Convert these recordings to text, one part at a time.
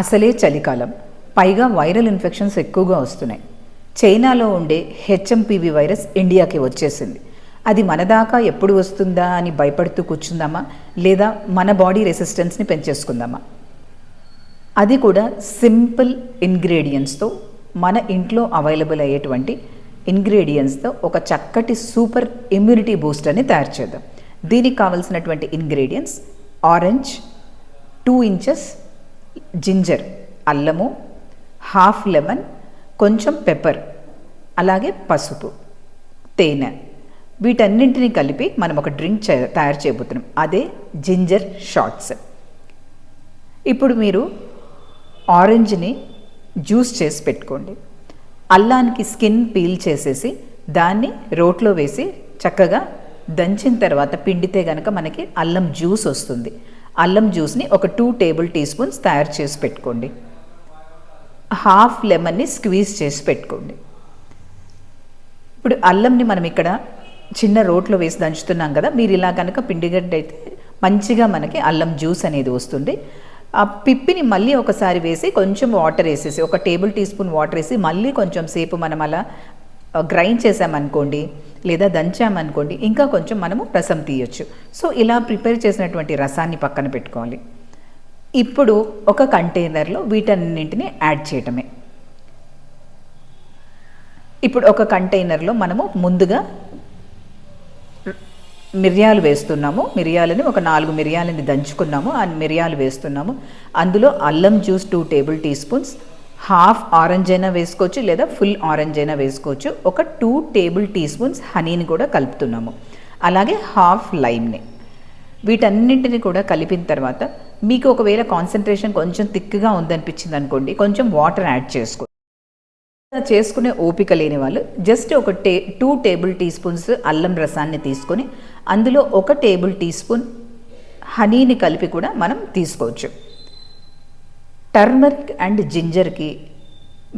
అసలే చలికాలం, పైగా వైరల్ ఇన్ఫెక్షన్స్ ఎక్కువగా వస్తున్నాయి. చైనాలో ఉండే హెచ్ఎంపివి వైరస్ ఇండియాకి వచ్చేసింది. అది మన దాకా ఎప్పుడు వస్తుందా అని భయపడుతూ కూర్చుందామా, లేదా మన బాడీ రెసిస్టెన్స్ని పెంచేసుకుందామా? అది కూడా సింపుల్ ఇంగ్రీడియంట్స్తో, మన ఇంట్లో అవైలబుల్ అయ్యేటువంటి ఇంగ్రీడియంట్స్తో ఒక చక్కటి సూపర్ ఇమ్యూనిటీ బూస్టర్ని తయారు చేద్దాం. దీనికి కావలసినటువంటి ఇంగ్రీడియంట్స్: ఆరెంజ్ 2 ఇంచెస్, జింజర్ అల్లము, హాఫ్ లెమన్, కొంచెం పెప్పర్, అలాగే పసుపు, తేనె. వీటన్నింటినీ కలిపి మనం ఒక డ్రింక్ తయారు చేయబోతున్నాం. అదే జింజర్ షాట్స్. ఇప్పుడు మీరు ఆరెంజ్ని జ్యూస్ చేసి పెట్టుకోండి. అల్లానికి స్కిన్ పీల్ చేసేసి దాన్ని రోట్లో వేసి చక్కగా దంచిన తర్వాత పిండితే కనుక మనకి అల్లం జ్యూస్ వస్తుంది. అల్లం జ్యూస్ని ఒక 2 టేబుల్ టీ స్పూన్స్ తయారు చేసి పెట్టుకోండి. హాఫ్ లెమన్ని స్క్వీజ్ చేసి పెట్టుకోండి. ఇప్పుడు అల్లంని మనం ఇక్కడ చిన్న రోట్లో వేసి దంచుతున్నాం కదా, మీరు ఇలా కనుక పిండిగడ్డ అయితే మంచిగా మనకి అల్లం జ్యూస్ అనేది వస్తుంది. ఆ పిప్పిని మళ్ళీ ఒకసారి వేసి కొంచెం వాటర్ వేసేసి, ఒక టేబుల్ టీ స్పూన్ వాటర్ వేసి మళ్ళీ కొంచెం సేపు మనం అలా గ్రైండ్ చేసామనుకోండి, లేదా దంచామనుకోండి, ఇంకా కొంచెం మనము రసం తీయొచ్చు. సో ఇలా ప్రిపేర్ చేసినటువంటి రసాన్ని పక్కన పెట్టుకోవాలి. ఇప్పుడు ఒక కంటైనర్లో వీటన్నింటినీ యాడ్ చేయటమే. ఇప్పుడు ఒక కంటైనర్లో మనము ముందుగా మిరియాలు వేస్తున్నాము. మిరియాలని ఒక 4 మిరియాలని దంచుకున్నాము. ఆ మిరియాలు వేస్తున్నాము. అందులో అల్లం juice 2 table tea spoons, half orange అయినా వేసుకోవచ్చు, లేదా ఫుల్ ఆరెంజ్ అయినా వేసుకోవచ్చు. ఒక 2 టేబుల్ టీ స్పూన్స్ హనీని కూడా కలుపుతున్నాము. అలాగే హాఫ్ లైమ్ని. వీటన్నింటిని కూడా కలిపిన తర్వాత మీకు ఒకవేళ కాన్సన్ట్రేషన్ కొంచెం థిక్గా ఉందనిపించింది అనుకోండి, కొంచెం వాటర్ యాడ్ చేసుకో. చేసుకునే ఓపిక లేని వాళ్ళు జస్ట్ ఒక 2 టేబుల్ టీ స్పూన్స్ అల్లం రసాన్ని తీసుకొని అందులో 1 టేబుల్ టీ స్పూన్ హనీని కలిపి కూడా మనం తీసుకోవచ్చు. టర్మరిక్ అండ్ జింజర్కి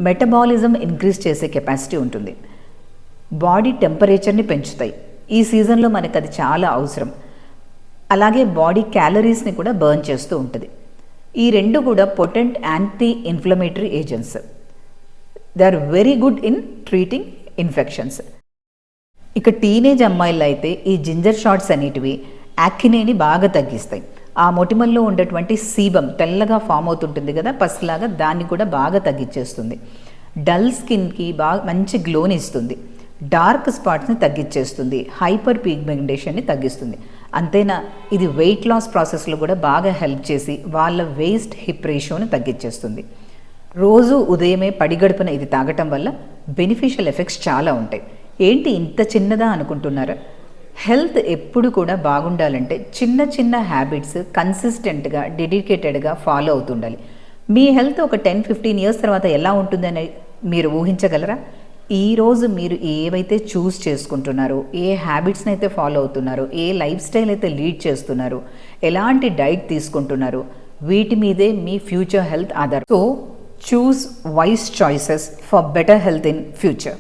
మెటబాలిజం ఇంక్రీజ్ చేసే కెపాసిటీ ఉంటుంది. బాడీ టెంపరేచర్ని పెంచుతాయి. ఈ సీజన్లో మనకు అది చాలా అవసరం. అలాగే బాడీ క్యాలరీస్ని కూడా బర్న్ చేస్తూ ఉంటుంది. ఈ రెండు కూడా potent anti inflammatory agents. They are very good in treating infections. ఇక టీనేజ్ అమ్మాయిలు అయితే ఈ జింజర్ షాట్స్ అనేటివి యాక్నేని బాగా తగ్గిస్తాయి. ఆ మొటిమల్లో ఉండేటువంటి సీబం తెల్లగా ఫామ్ అవుతుంటుంది కదా, పసులాగా, దాన్ని కూడా బాగా తగ్గించేస్తుంది. డల్ స్కిన్కి బాగా మంచి గ్లోని ఇస్తుంది. డార్క్ స్పాట్స్ని తగ్గించేస్తుంది. హైపర్ పిగ్మెంటేషన్ని తగ్గిస్తుంది. అంతేనా, ఇది వెయిట్ లాస్ ప్రాసెస్లో కూడా బాగా హెల్ప్ చేసి వాళ్ళ వేస్ట్ హిప్ రేషియోని తగ్గించేస్తుంది. రోజు ఉదయమే పడిగడుపున ఇది తాగటం వల్ల బెనిఫిషియల్ ఎఫెక్ట్స్ చాలా ఉంటాయి. ఏంటి ఇంత చిన్నదా అనుకుంటున్నారా? హెల్త్ ఎప్పుడు కూడా బాగుండాలంటే చిన్న చిన్న హ్యాబిట్స్ కన్సిస్టెంట్గా, డెడికేటెడ్గా ఫాలో అవుతుండాలి. మీ హెల్త్ ఒక 10-15 ఇయర్స్ తర్వాత ఎలా ఉంటుందని మీరు ఊహించగలరా? ఈరోజు మీరు ఏవైతే చూస్ చేసుకుంటున్నారో, ఏ హ్యాబిట్స్ని అయితే ఫాలో అవుతున్నారో, ఏ లైఫ్ స్టైల్ అయితే లీడ్ చేస్తున్నారో, ఎలాంటి డైట్ తీసుకుంటున్నారో, వీటి మీదే మీ ఫ్యూచర్ హెల్త్ ఆధార్. So choose wise choices for better health in future.